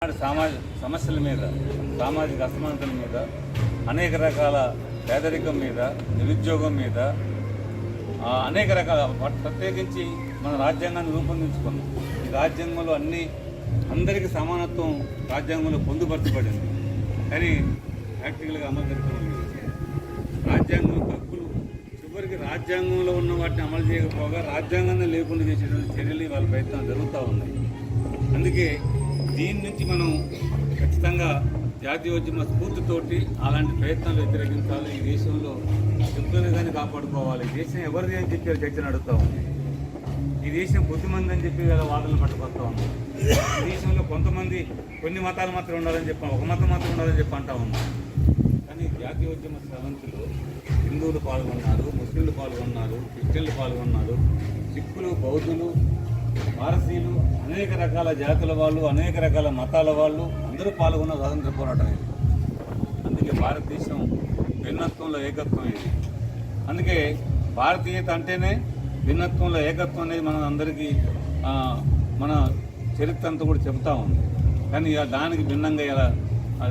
సమస్యల మీద, సామాజిక అసమానతల మీద, అనేక రకాల పేదరికం మీద, నిరుద్యోగం మీద, అనేక రకాల ప్రత్యేకించి మన రాజ్యాంగాన్ని రూపొందించుకున్నాం. ఈ రాజ్యాంగంలో అందరికీ సమానత్వం రాజ్యాంగంలో పొందుపరచబడింది. కానీ ప్రాక్టికల్గా అమలు జరుగుతుంది. రాజ్యాంగంలో తప్పులు చివరికి రాజ్యాంగంలో ఉన్న వాటిని అమలు చేయకపోగా రాజ్యాంగాన్ని లేకుండా చేసేటువంటి చర్యలు వాళ్ళ ప్రయత్నాలు జరుగుతూ ఉన్నాయి. అందుకే దీని నుంచి మనం ఖచ్చితంగా జాతీయోద్యమ స్ఫూర్తితోటి అలాంటి ప్రయత్నాలు వ్యతిరేకించాలి. ఈ దేశంలో చెప్తూనే కానీ కాపాడుకోవాలి. ఈ దేశం ఎవరిది అని చెప్పి చర్చను అడుగుతూ ఉంది. ఈ దేశం కొద్దిమంది అని చెప్పి వాళ్ళ వాదనలు పట్టుకొస్తూ ఉంది. ఈ దేశంలో కొంతమంది కొన్ని మతాలు మాత్రం ఉండాలని చెప్పి, ఒక మతం మాత్రం ఉండాలని చెప్పి అంటా ఉన్నాం. కానీ జాతీయోద్యమ స్రవంతులు హిందువులు పాల్గొన్నారు, ముస్లింలు పాల్గొన్నారు, క్రిస్టియన్లు పాల్గొన్నారు, సిక్కులు, బౌద్ధులు, పారసీలు, అనేక రకాల జాతుల వాళ్ళు, అనేక రకాల మతాల వాళ్ళు అందరూ పాల్గొన్న స్వాతంత్ర పోరాటం ఇది. అందుకే భారతదేశం భిన్నత్వంలో ఏకత్వం ఇది. అందుకే భారతీయత అంటేనే భిన్నత్వంలో ఏకత్వం అనేది మనం అందరికీ మన చరిత్ర అంతా కూడా చెబుతూ ఉంది. కానీ దానికి భిన్నంగా ఇలా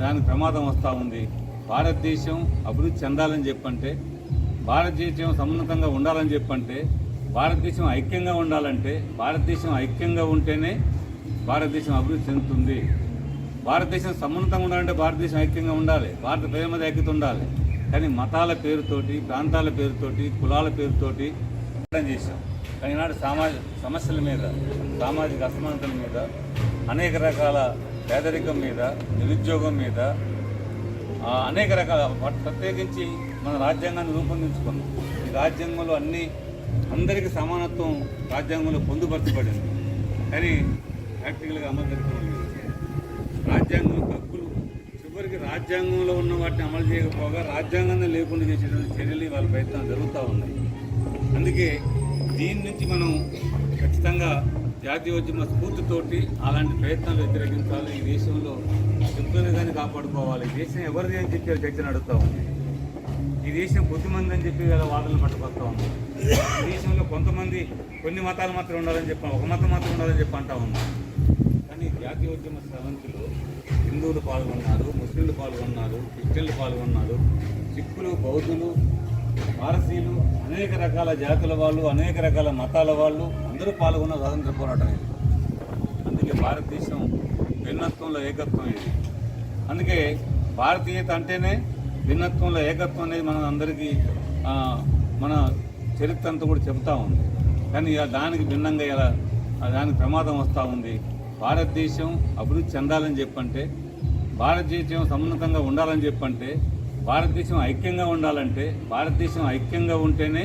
దానికి ప్రమాదం వస్తూ ఉంది. భారతదేశం అభివృద్ధి చెందాలని చెప్పంటే, భారతదేశం సమున్నతంగా ఉండాలని చెప్పంటే, భారతదేశం ఐక్యంగా ఉండాలంటే, భారతదేశం ఐక్యంగా ఉంటేనే భారతదేశం అభివృద్ధి చెందుతుంది. భారతదేశం సమున్నతంగా ఉండాలంటే భారతదేశం ఐక్యంగా ఉండాలి, భారత ప్రజల మీద ఐక్యత ఉండాలి. కానీ మతాల పేరుతోటి, ప్రాంతాల పేరుతోటి, కులాల పేరుతోటి చేశాం. కానీ ఈనాడు సమస్యల మీద, సామాజిక అసమానతల మీద, అనేక రకాల పేదరికం మీద, నిరుద్యోగం మీద, అనేక రకాల ప్రత్యేకించి మన రాజ్యాంగాన్ని రూపొందించుకున్నాం. ఈ రాజ్యాంగంలో అందరికీ సమానత్వం రాజ్యాంగంలో పొందుపరచబడింది. కానీ ప్రాక్టికల్గా అమలు జరుగుతుంది. రాజ్యాంగంలో తప్పులు చివరికి రాజ్యాంగంలో ఉన్న వాటిని అమలు చేయకపోగా రాజ్యాంగాన్ని లేకుండా చేసేటువంటి చర్యలు వాళ్ళ ప్రయత్నాలు జరుగుతూ ఉన్నాయి. అందుకే దీని నుంచి మనం ఖచ్చితంగా జాతీయోద్యమ స్ఫూర్తితోటి అలాంటి ప్రయత్నాలు వ్యతిరేకించాలి. ఈ దేశంలో చెప్తూనే కానీ కాపాడుకోవాలి. ఈ దేశం ఎవరిది అని చెప్పి చర్చను అడుగుతూ ఉంది. ఈ దేశం కొద్దిమంది అని చెప్పి వాళ్ళ వాదనలు పట్టుకొస్తూ ఉంది. ఈ దేశంలో కొంతమంది కొన్ని మతాలు మాత్రం ఉండాలని చెప్పి, ఒక మతం మాత్రం ఉండాలని చెప్పి అంటా ఉన్నాం. కానీ జాతీయోద్యమ స్రవంతులు హిందువులు పాల్గొన్నారు, ముస్లింలు పాల్గొన్నారు, క్రిస్టియన్లు పాల్గొన్నారు, సిక్కులు, బౌద్ధులు, పారసీలు, అనేక రకాల జాతుల వాళ్ళు, అనేక రకాల మతాల వాళ్ళు అందరూ పాల్గొన్న స్వాతంత్ర పోరాటం ఇది. అందుకే భారతదేశం భిన్నత్వంలో ఏకత్వం ఇది. అందుకే భారతీయత అంటేనే భిన్నత్వంలో ఏకత్వం అనేది మనం అందరికీ మన చరిత్ర అంతా కూడా చెబుతూ ఉంది. కానీ దానికి భిన్నంగా ఇలా దానికి ప్రమాదం వస్తూ ఉంది. భారతదేశం అభివృద్ధి చెందాలని చెప్పంటే, భారతదేశం సమున్నతంగా ఉండాలని చెప్పంటే, భారతదేశం ఐక్యంగా ఉండాలంటే, భారతదేశం ఐక్యంగా ఉంటేనే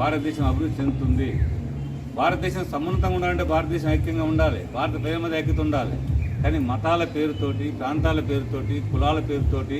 భారతదేశం అభివృద్ధి చెందుతుంది. భారతదేశం సమున్నతంగా ఉండాలంటే భారతదేశం ఐక్యంగా ఉండాలి, భారత ప్రజల మీద ఐక్యత ఉండాలి. కానీ మతాల పేరుతోటి, ప్రాంతాల పేరుతోటి, కులాల పేరుతోటి